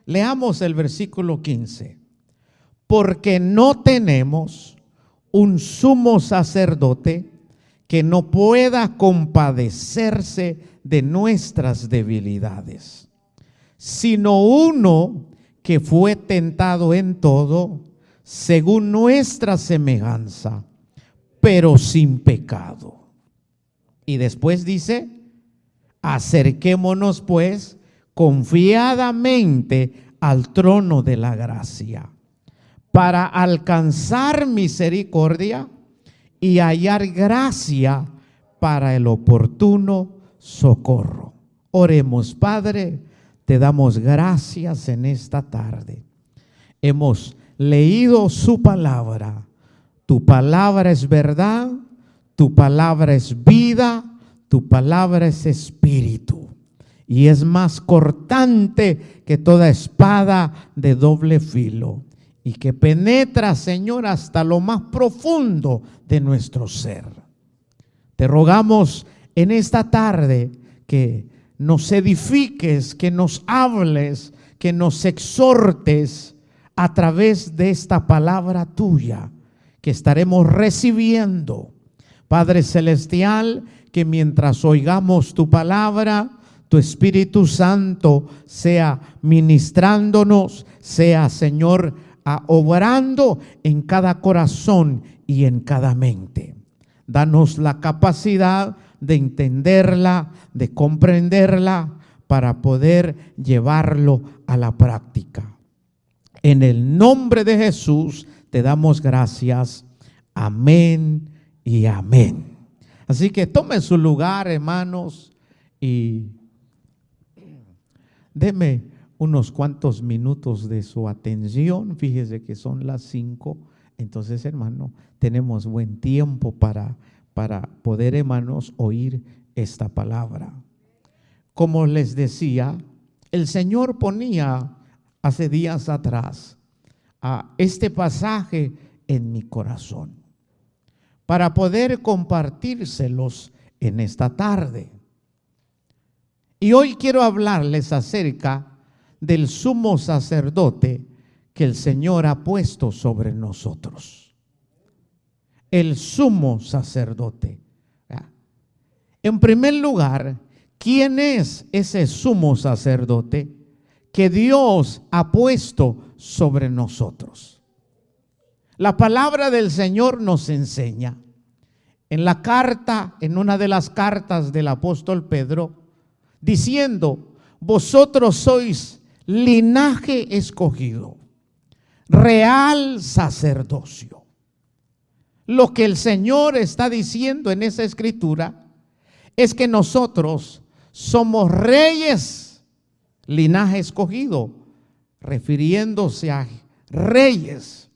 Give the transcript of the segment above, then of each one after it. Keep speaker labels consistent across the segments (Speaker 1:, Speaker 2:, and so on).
Speaker 1: Leamos el versículo 15. Porque no tenemos un sumo sacerdote que no pueda compadecerse de nuestras debilidades, sino uno que fue tentado en todo, según nuestra semejanza, pero sin pecado. Y después dice: acerquémonos pues confiadamente al trono de la gracia, para alcanzar misericordia y hallar gracia para el oportuno socorro. Oremos. Padre, te damos gracias en esta tarde. Hemos leído su palabra. Tu palabra es verdad, tu palabra es vida, tu palabra es espíritu. Y es más cortante que toda espada de doble filo, y que penetra, Señor, hasta lo más profundo de nuestro ser. Te rogamos en esta tarde que nos edifiques, que nos hables, que nos exhortes a través de esta palabra tuya que estaremos recibiendo. Padre celestial, que mientras oigamos tu palabra, tu Espíritu Santo sea ministrándonos, sea, Señor, obrando en cada corazón y en cada mente. Danos la capacidad de entenderla, de comprenderla, para poder llevarlo a la práctica. En el nombre de Jesús te damos gracias. Amén y amén. Así que tomen su lugar, hermanos, y deme unos cuantos minutos de su atención. Fíjese que son las 5. Entonces, hermano, tenemos buen tiempo para poder, hermanos, oír esta palabra. Como les decía, el Señor ponía hace días atrás este pasaje en mi corazón para poder compartírselos en esta tarde. Y hoy quiero hablarles acerca del sumo sacerdote que el Señor ha puesto sobre nosotros. El sumo sacerdote. En primer lugar, ¿quién es ese sumo sacerdote que Dios ha puesto sobre nosotros? La palabra del Señor nos enseña en la carta, en una de las cartas del apóstol Pedro, diciendo: vosotros sois linaje escogido, real sacerdocio. Lo que el Señor está diciendo en esa escritura es que nosotros somos reyes, linaje escogido, refiriéndose a reyes.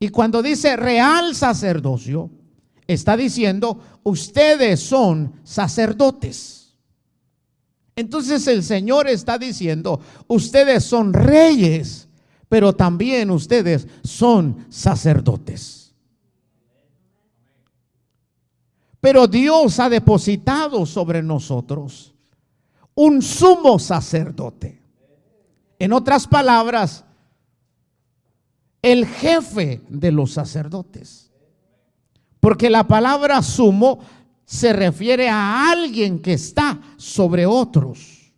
Speaker 1: Y cuando dice real sacerdocio, está diciendo: ustedes son sacerdotes. Entonces el Señor está diciendo: ustedes son reyes, pero también ustedes son sacerdotes. Pero Dios ha depositado sobre nosotros un sumo sacerdote. En otras palabras, el jefe de los sacerdotes. Porque la palabra sumo se refiere a alguien que está sobre otros.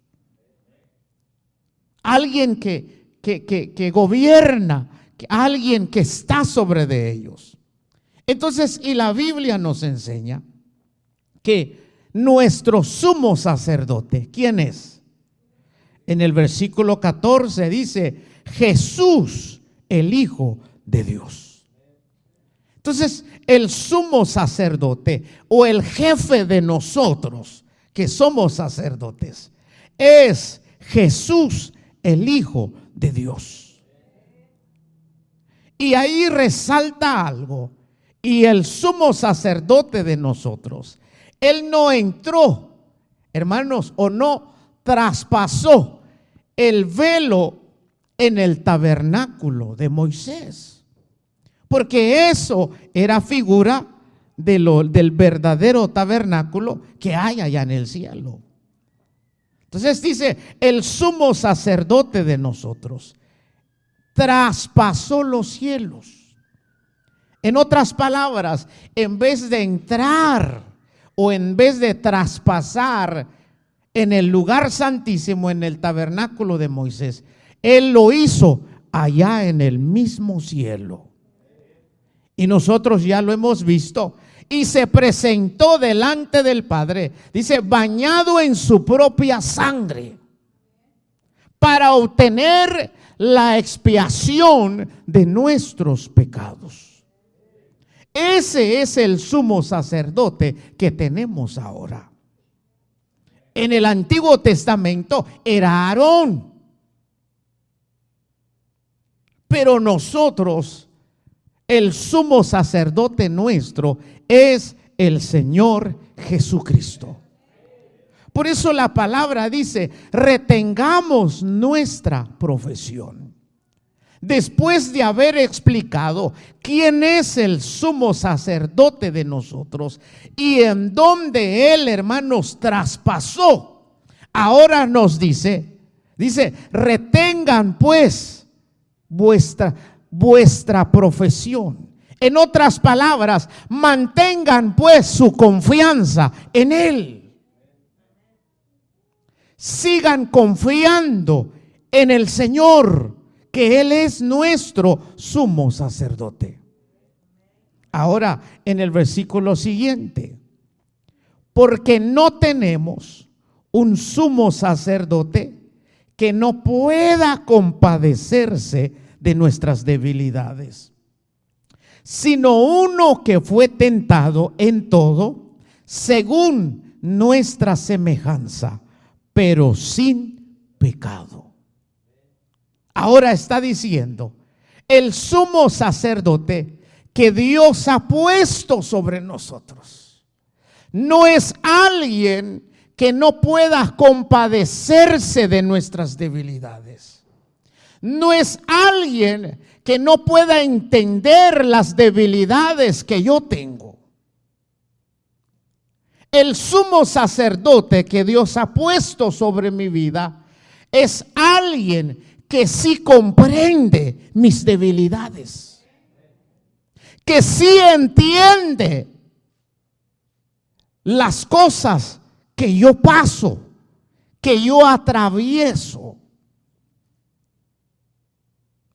Speaker 1: Alguien que gobierna, alguien que está sobre de ellos. Entonces, y la Biblia nos enseña que nuestro sumo sacerdote, ¿quién es? En el versículo 14 dice: Jesús, el Hijo de Dios. Entonces, el sumo sacerdote o el jefe de nosotros que somos sacerdotes es Jesús, el Hijo de Dios. Y ahí resalta algo. Y el sumo sacerdote de nosotros, él no entró, hermanos, o no traspasó el velo en el tabernáculo de Moisés, porque eso era figura del verdadero tabernáculo que hay allá en el cielo. Entonces dice, el sumo sacerdote de nosotros traspasó los cielos. En otras palabras, en vez de entrar o en vez de traspasar en el lugar santísimo, en el tabernáculo de Moisés, él lo hizo allá en el mismo cielo. Y nosotros ya lo hemos visto. Y se presentó delante del Padre, dice, bañado en su propia sangre, para obtener la expiación de nuestros pecados. Ese es el sumo sacerdote que tenemos ahora. En el Antiguo Testamento era Aarón, pero nosotros, el sumo sacerdote nuestro es el Señor Jesucristo. Por eso la palabra dice, retengamos nuestra profesión. Después de haber explicado quién es el sumo sacerdote de nosotros y en dónde él, hermanos, traspasó, ahora nos dice, retengan pues vuestra profesión. En otras palabras, mantengan pues su confianza en Él. Sigan confiando en el Señor, que Él es nuestro sumo sacerdote. Ahora, en el versículo siguiente, porque no tenemos un sumo sacerdote que no pueda compadecerse de nuestras debilidades, sino uno que fue tentado en todo, según nuestra semejanza, pero sin pecado. Ahora está diciendo, el sumo sacerdote que Dios ha puesto sobre nosotros no es alguien que no pueda compadecerse de nuestras debilidades. No es alguien que no pueda entender las debilidades que yo tengo. El sumo sacerdote que Dios ha puesto sobre mi vida es alguien que sí comprende mis debilidades, que sí entiende las cosas que yo paso, que yo atravieso.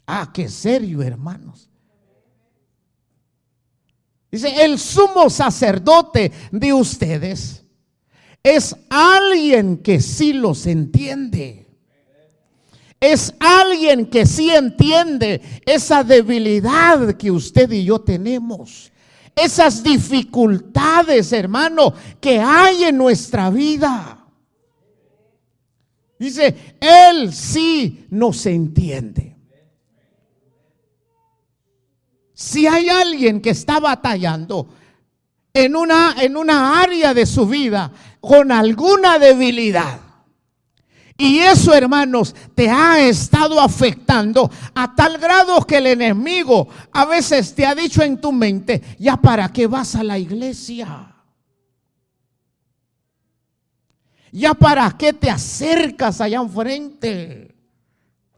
Speaker 1: Ah, qué serio, hermanos. Dice, el sumo sacerdote de ustedes es alguien que sí los entiende. Es alguien que sí entiende esa debilidad que usted y yo tenemos. Esas dificultades, hermano, que hay en nuestra vida. Dice, Él sí nos entiende. Si hay alguien que está batallando en una área de su vida con alguna debilidad, y eso, hermanos, te ha estado afectando a tal grado que el enemigo a veces te ha dicho en tu mente, ¿ya para qué vas a la iglesia? ¿Ya para qué te acercas allá enfrente?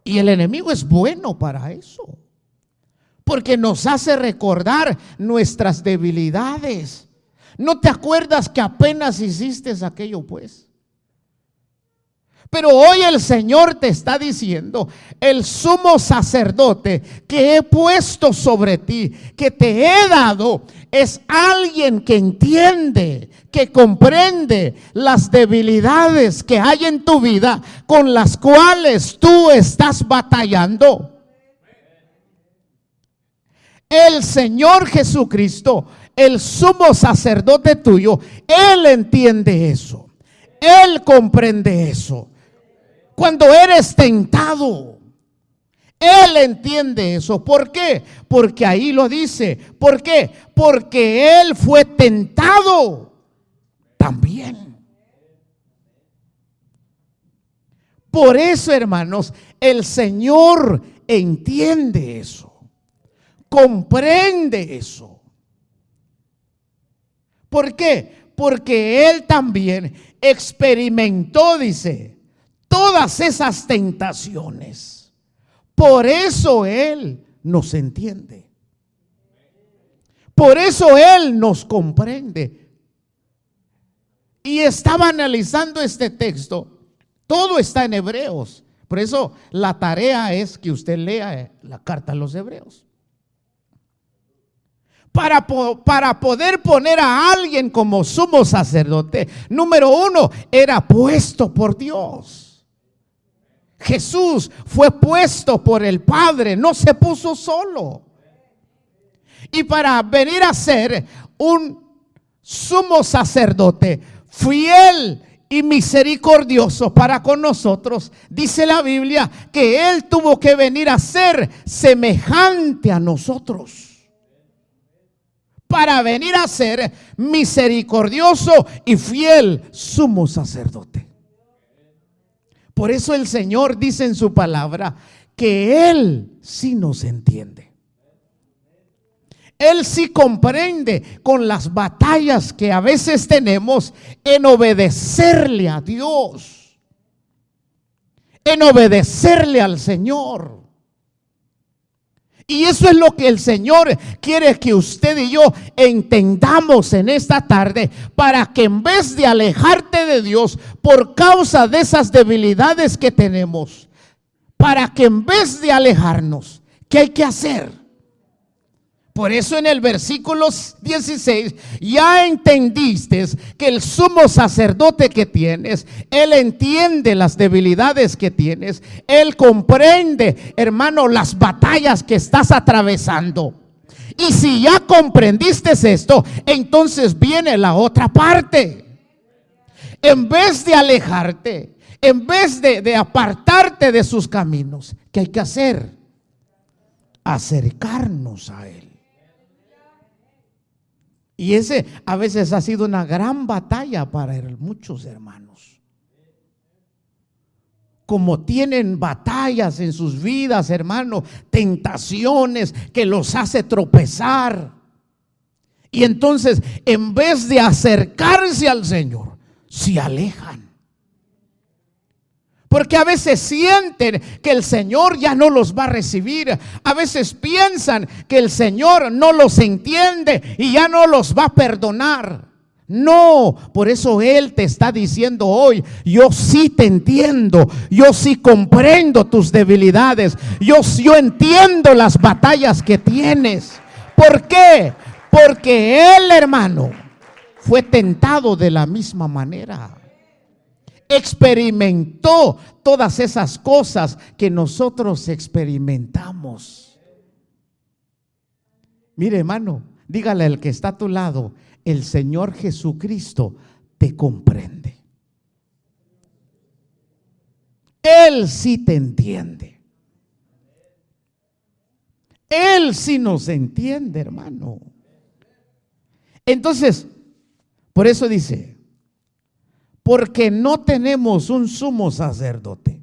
Speaker 1: Y el enemigo es bueno para eso, porque nos hace recordar nuestras debilidades. ¿No te acuerdas que apenas hiciste aquello, pues? Pero hoy el Señor te está diciendo, el sumo sacerdote que he puesto sobre ti, que te he dado, es alguien que entiende, que comprende las debilidades que hay en tu vida con las cuales tú estás batallando. El Señor Jesucristo, el sumo sacerdote tuyo, Él entiende eso. Él comprende eso. Cuando eres tentado, Él entiende eso. ¿Por qué? Porque ahí lo dice. ¿Por qué? Porque Él fue tentado también. Por eso, hermanos, el Señor entiende eso. Comprende eso. ¿Por qué? Porque Él también experimentó, dice, todas esas tentaciones. Por eso Él nos entiende. Por eso Él nos comprende. Y estaba analizando este texto. Todo está en Hebreos. Por eso la tarea es que usted lea la carta a los Hebreos. Para poder poner a alguien como sumo sacerdote, número uno, era puesto por Dios. Jesús fue puesto por el Padre, no se puso solo. Y para venir a ser un sumo sacerdote fiel y misericordioso para con nosotros, dice la Biblia que Él tuvo que venir a ser semejante a nosotros. Para venir a ser misericordioso y fiel sumo sacerdote. Por eso el Señor dice en su palabra que Él sí nos entiende. Él sí comprende con las batallas que a veces tenemos en obedecerle a Dios, en obedecerle al Señor. Y eso es lo que el Señor quiere que usted y yo entendamos en esta tarde, para que en vez de alejarte de Dios por causa de esas debilidades que tenemos, para que en vez de alejarnos, ¿qué hay que hacer? Por eso en el versículo 16, ya entendiste que el sumo sacerdote que tienes, él entiende las debilidades que tienes, él comprende, hermano, las batallas que estás atravesando. Y si ya comprendiste esto, entonces viene la otra parte. En vez de alejarte, en vez de apartarte de sus caminos, ¿qué hay que hacer? Acercarnos a Él. Y ese a veces ha sido una gran batalla para muchos hermanos. Como tienen batallas en sus vidas, hermano, tentaciones que los hace tropezar. Y entonces, en vez de acercarse al Señor, se alejan. Porque a veces sienten que el Señor ya no los va a recibir. A veces piensan que el Señor no los entiende y ya no los va a perdonar. No, por eso Él te está diciendo hoy: yo sí te entiendo, yo sí comprendo tus debilidades, yo entiendo las batallas que tienes. ¿Por qué? Porque Él, hermano, fue tentado de la misma manera. Experimentó todas esas cosas que nosotros experimentamos. Mire, hermano, dígale al que está a tu lado: el Señor Jesucristo te comprende. Él sí te entiende. Él sí nos entiende, hermano. Entonces, por eso dice: porque no tenemos un sumo sacerdote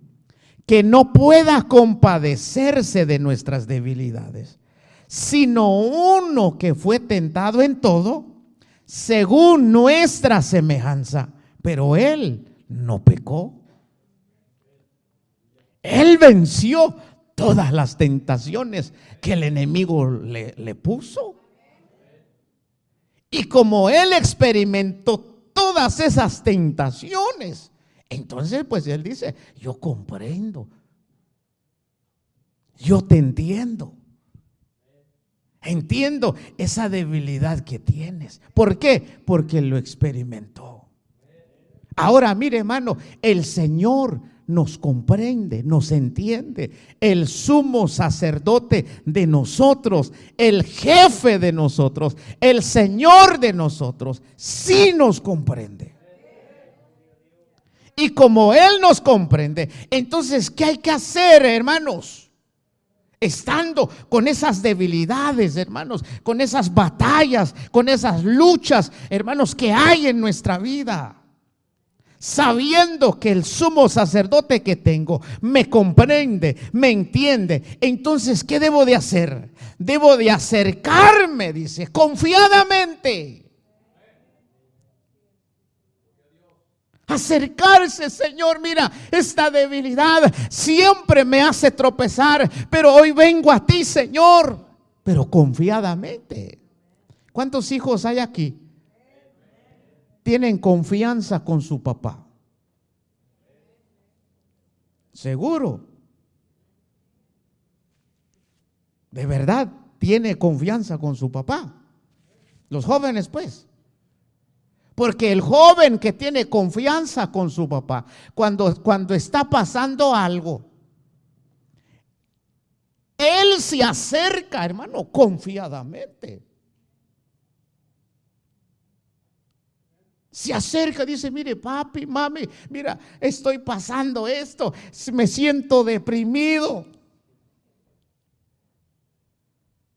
Speaker 1: que no pueda compadecerse de nuestras debilidades, sino uno que fue tentado en todo, según nuestra semejanza, pero Él no pecó. Él venció todas las tentaciones que el enemigo le puso. Y como Él experimentó todas esas tentaciones, entonces pues Él dice: yo comprendo, yo te entiendo, entiendo esa debilidad que tienes. ¿Por qué? Porque lo experimentó. Ahora mire, hermano, el Señor nos comprende, nos entiende. El sumo sacerdote de nosotros, el jefe de nosotros, el Señor de nosotros, sí nos comprende. Y como Él nos comprende, entonces ¿qué hay que hacer, hermanos? Estando con esas debilidades, hermanos, con esas batallas, con esas luchas, hermanos, que hay en nuestra vida. Sabiendo que el sumo sacerdote que tengo me comprende, me entiende, entonces ¿qué debo de hacer? Debo de acercarme, dice, confiadamente Acercarse, Señor, mira, esta debilidad siempre me hace tropezar, pero hoy vengo a ti, Señor, pero confiadamente. ¿Cuántos hijos hay aquí? Tienen confianza con su papá. Seguro. De verdad, tiene confianza con su papá. Los jóvenes, pues. Porque el joven que tiene confianza con su papá, cuando está pasando algo, él se acerca, hermano, confiadamente. Se acerca, dice, mire, papi, mami, mira, estoy pasando esto, me siento deprimido.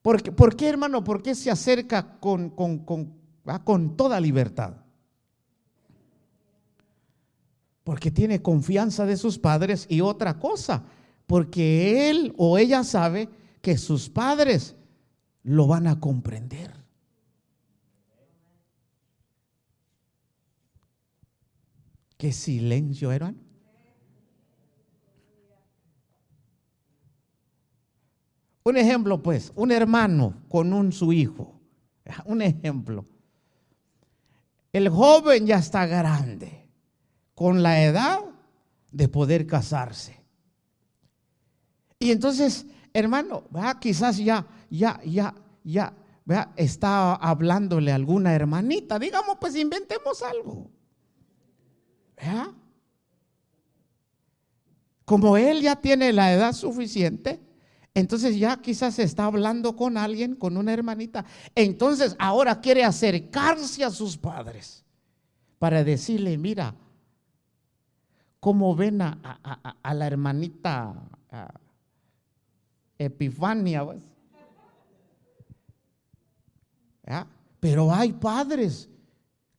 Speaker 1: ¿Por qué, hermano? ¿Por qué se acerca con toda libertad? Porque tiene confianza de sus padres, y otra cosa, porque él o ella sabe que sus padres lo van a comprender. ¿Qué silencio, hermano? Un ejemplo, pues, un hermano con su hijo. Un ejemplo. El joven ya está grande, con la edad de poder casarse. Y entonces, hermano, quizás ya está hablándole a alguna hermanita. Digamos, pues inventemos algo. Como él ya tiene la edad suficiente, entonces ya quizás está hablando con alguien, con una hermanita. Entonces ahora quiere acercarse a sus padres para decirle, mira, ¿cómo ven a la hermanita Epifania? Pues? Pero hay padres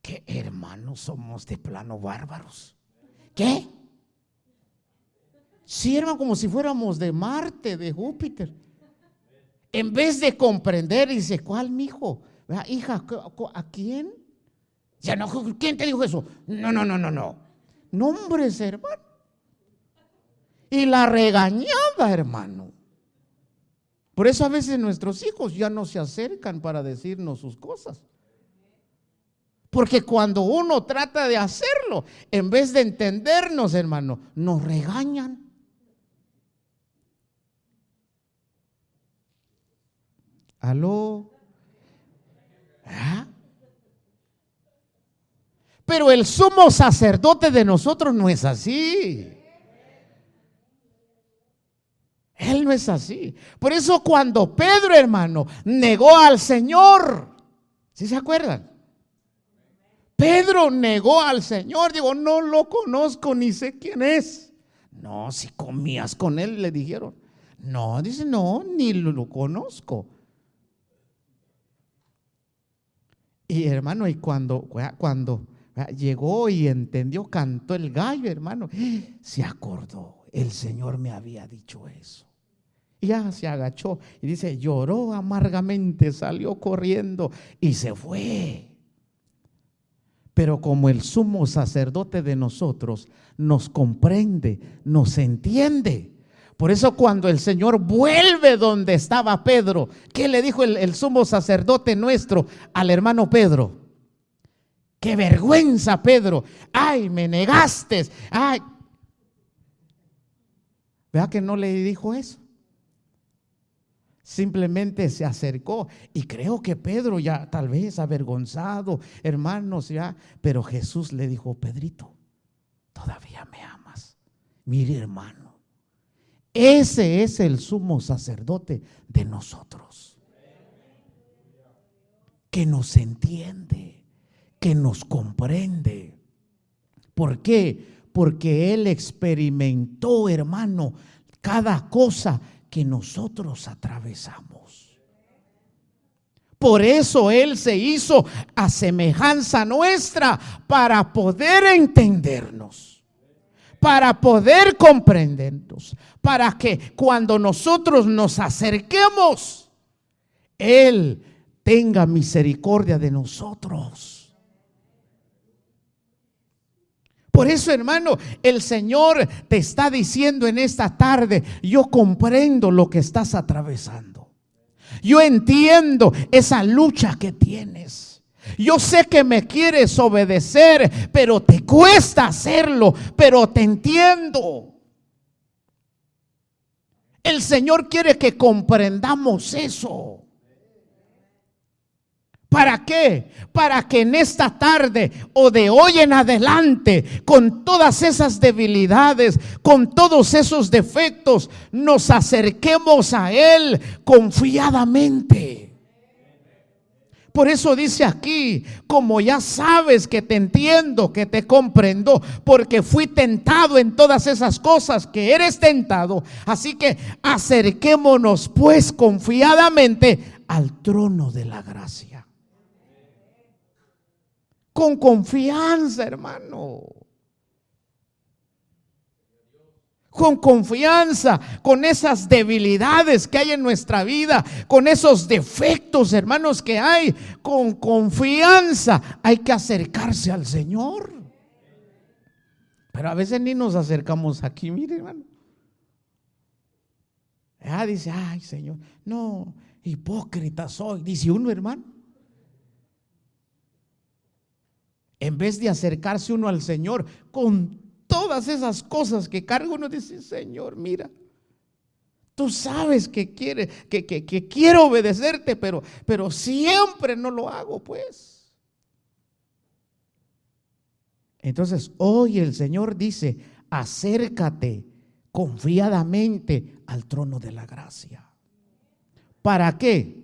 Speaker 1: que, hermanos, somos de plano bárbaros. ¿Qué? Sí, hermano, como si fuéramos de Marte, de Júpiter. En vez de comprender, dice, ¿cuál, mijo? Hija, ¿a quién? Ya no, ¿quién te dijo eso? No. Nombres, hermano. Y la regañada, hermano. Por eso a veces nuestros hijos ya no se acercan para decirnos sus cosas. Porque cuando uno trata de hacerlo, en vez de entendernos, hermano, nos regañan. ¿Aló? Pero el sumo sacerdote de nosotros no es así. Él no es así. Por eso cuando Pedro, hermano, negó al Señor, ¿sí se acuerdan? Pedro negó al Señor, digo, no lo conozco ni sé quién es. No, si comías con él, le dijeron. No, dice, no, ni lo conozco. Y hermano, y cuando llegó y entendió, cantó el gallo, hermano, se acordó, el Señor me había dicho eso. Y ya se agachó y dice, lloró amargamente, salió corriendo y se fue. Pero como el sumo sacerdote de nosotros nos comprende, nos entiende. Por eso cuando el Señor vuelve donde estaba Pedro, ¿qué le dijo el sumo sacerdote nuestro al hermano Pedro? ¡Qué vergüenza, Pedro! ¡Ay, me negaste! ¡Ay! ¿Vea que no le dijo eso? Simplemente se acercó, y creo que Pedro ya tal vez avergonzado, hermanos, ya, pero Jesús le dijo, Pedrito, todavía me amas. Mire, hermano, ese es el sumo sacerdote de nosotros, que nos entiende, que nos comprende. ¿Por qué? Porque Él experimentó, hermano, cada cosa que nosotros atravesamos. Por eso Él se hizo a semejanza nuestra, para poder entendernos, para poder comprendernos, para que cuando nosotros nos acerquemos, Él tenga misericordia de nosotros. Por eso, hermano, el Señor te está diciendo en esta tarde: yo comprendo lo que estás atravesando. Yo entiendo esa lucha que tienes. Yo sé que me quieres obedecer, pero te cuesta hacerlo, pero te entiendo. El Señor quiere que comprendamos eso. ¿Para qué? Para que en esta tarde o de hoy en adelante, con todas esas debilidades, con todos esos defectos, nos acerquemos a Él confiadamente. Por eso dice aquí: como ya sabes que te entiendo, que te comprendo, porque fui tentado en todas esas cosas que eres tentado. Así que acerquémonos pues confiadamente al trono de la gracia. Con confianza, hermano. Con confianza, con esas debilidades que hay en nuestra vida, con esos defectos, hermanos, que hay. Con confianza hay que acercarse al Señor. Pero a veces ni nos acercamos aquí, mire, hermano. Dice: ay, Señor, no, hipócrita soy, dice uno, hermano. En vez de acercarse uno al Señor con todas esas cosas que carga, uno dice: Señor, mira, tú sabes que quiero obedecerte, pero siempre no lo hago, pues. Entonces hoy el Señor dice: acércate confiadamente al trono de la gracia. ¿Para qué?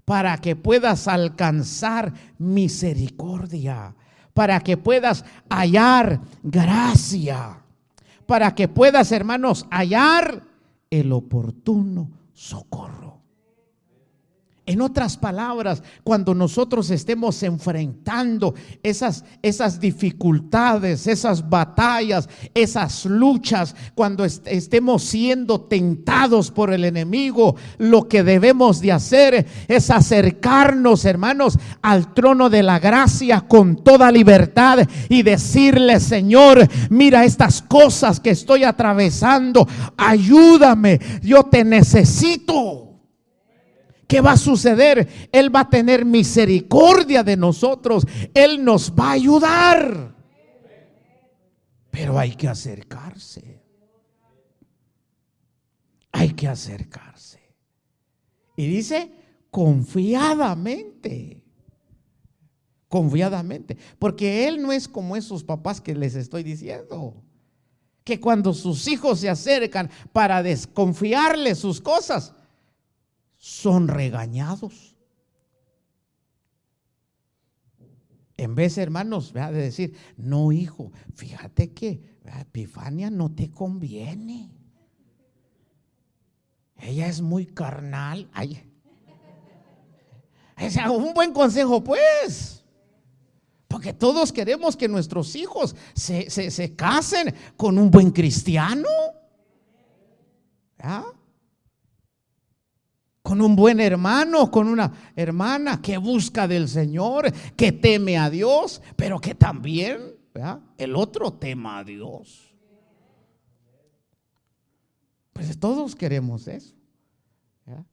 Speaker 1: Para que puedas alcanzar misericordia, para que puedas hallar gracia, para que puedas, hermanos, hallar el oportuno socorro. En otras palabras, cuando nosotros estemos enfrentando esas dificultades, esas batallas, esas luchas, cuando estemos siendo tentados por el enemigo, lo que debemos de hacer es acercarnos, hermanos, al trono de la gracia con toda libertad y decirle: Señor, mira estas cosas que estoy atravesando, ayúdame, yo te necesito. ¿Qué va a suceder? Él va a tener misericordia de nosotros. Él nos va a ayudar. Pero hay que acercarse. Hay que acercarse. Y dice: confiadamente. Confiadamente. Porque Él no es como esos papás que les estoy diciendo, que cuando sus hijos se acercan para desconfiarle sus cosas, son regañados. En vez, hermanos, de decir: no, hijo, fíjate que Epifania no te conviene, ella es muy carnal. Ay, o sea, un buen consejo, pues, porque todos queremos que nuestros hijos se casen con un buen cristiano, ¿ya? Con un buen hermano, con una hermana que busca del Señor, que teme a Dios, pero que también, ¿verdad?, el otro tema a Dios. Pues todos queremos eso, ¿verdad?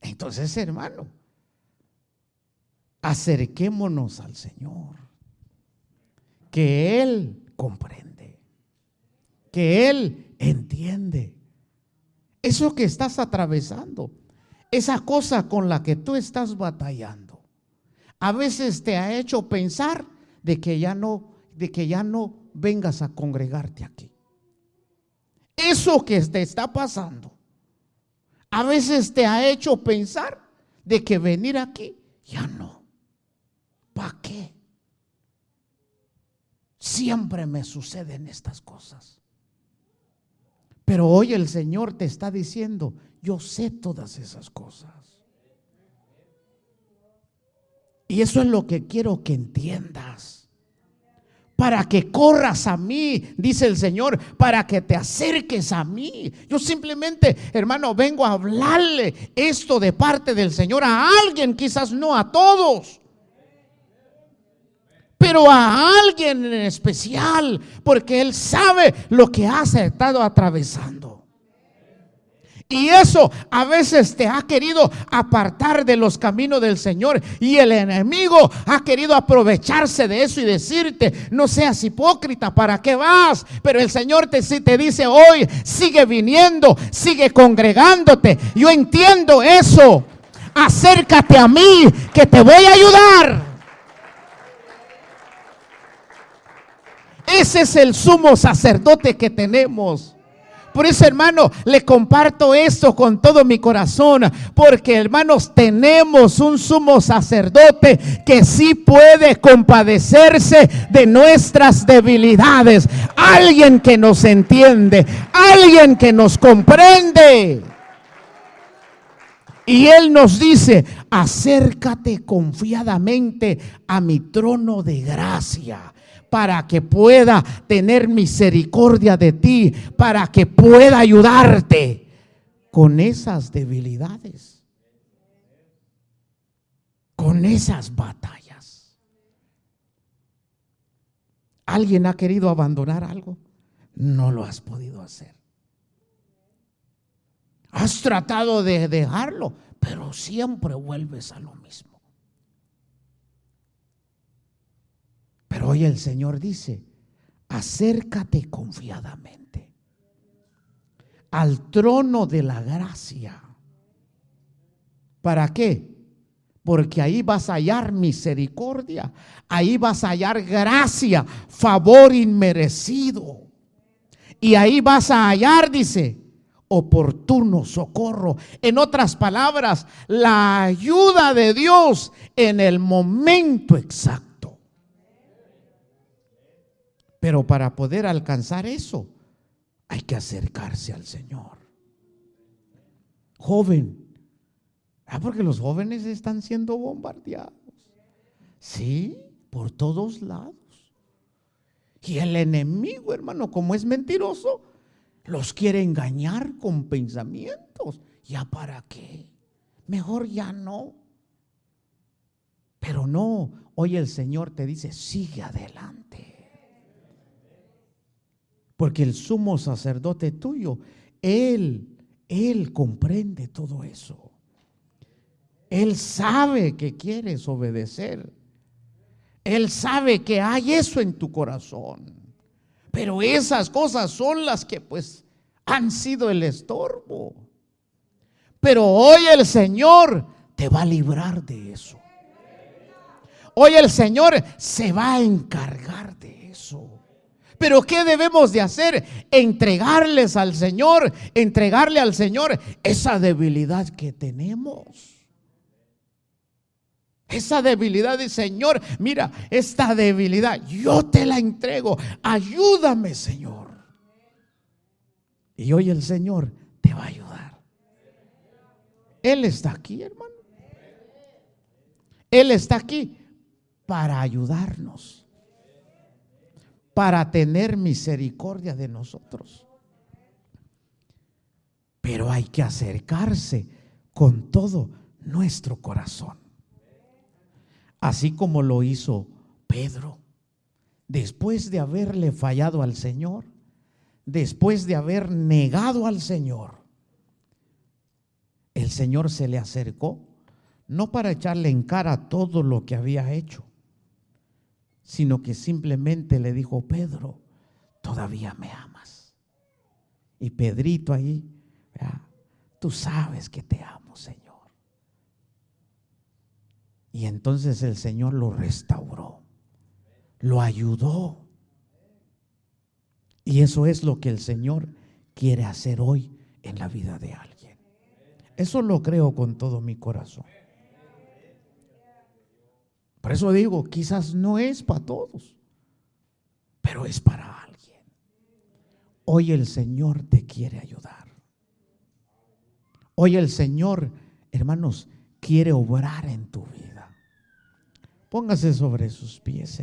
Speaker 1: Entonces, hermano, acerquémonos al Señor, que Él comprende, que Él entiende. Eso que estás atravesando, esa cosa con la que tú estás batallando, a veces te ha hecho pensar de que ya no vengas a congregarte aquí. Eso que te está pasando, a veces te ha hecho pensar de que venir aquí ya no. ¿Para qué? Siempre me suceden estas cosas. Pero hoy el Señor te está diciendo: yo sé todas esas cosas. Y eso es lo que quiero que entiendas. Para que corras a mí, dice el Señor, para que te acerques a mí. Yo simplemente, hermano, vengo a hablarle esto de parte del Señor a alguien, quizás no a todos. pero a alguien en especial, porque Él sabe lo que has estado atravesando. Y eso a veces te ha querido apartar de los caminos del Señor, y el enemigo ha querido aprovecharse de eso y decirte: no seas hipócrita, ¿para qué vas? Pero el Señor te dice hoy: sigue viniendo, sigue congregándote. Yo entiendo eso. Acércate a mí, que te voy a ayudar. Ese es el sumo sacerdote que tenemos. Por eso, hermano, le comparto esto con todo mi corazón, porque, hermanos, tenemos un sumo sacerdote que sí puede compadecerse de nuestras debilidades. Alguien que nos entiende, alguien que nos comprende. Y Él nos dice: acércate confiadamente a mi trono de gracia, para que pueda tener misericordia de ti, para que pueda ayudarte con esas debilidades, con esas batallas. ¿Alguien ha querido abandonar algo? No lo has podido hacer. Has tratado de dejarlo, pero siempre vuelves a lo mismo. Pero hoy el Señor dice: acércate confiadamente al trono de la gracia. ¿Para qué? Porque ahí vas a hallar misericordia, ahí vas a hallar gracia, favor inmerecido. Y ahí vas a hallar, dice, oportuno socorro. En otras palabras, la ayuda de Dios en el momento exacto. Pero para poder alcanzar eso, hay que acercarse al Señor. Joven, porque los jóvenes están siendo bombardeados. Sí, por todos lados. Y el enemigo, hermano, como es mentiroso, los quiere engañar con pensamientos. ¿Ya para qué? Mejor ya no. Pero no, hoy el Señor te dice: sigue adelante. Porque el sumo sacerdote tuyo, Él comprende todo eso. Él sabe que quieres obedecer. Él sabe que hay eso en tu corazón. Pero esas cosas son las que pues han sido el estorbo. Pero hoy el Señor te va a librar de eso. Hoy el Señor se va a encargar de eso. Pero ¿qué debemos de hacer? Entregarle al Señor esa debilidad que tenemos. Esa debilidad de: Señor, mira, esta debilidad yo te la entrego, ayúdame, Señor. Y hoy el Señor te va a ayudar. Él está aquí, hermano. Él está aquí para ayudarnos, para tener misericordia de nosotros. Pero hay que acercarse con todo nuestro corazón. Así como lo hizo Pedro, después de haberle fallado al Señor, después de haber negado al Señor, el Señor se le acercó, no para echarle en cara todo lo que había hecho, sino que simplemente le dijo: Pedro, todavía me amas. Y Pedrito ahí, tú sabes que te amo, Señor. Y entonces el Señor lo restauró, lo ayudó. Y eso es lo que el Señor quiere hacer hoy en la vida de alguien. Eso lo creo con todo mi corazón. Por eso digo, quizás no es para todos, pero es para alguien. Hoy el Señor te quiere ayudar. Hoy el Señor, hermanos, quiere obrar en tu vida. Póngase sobre sus pies.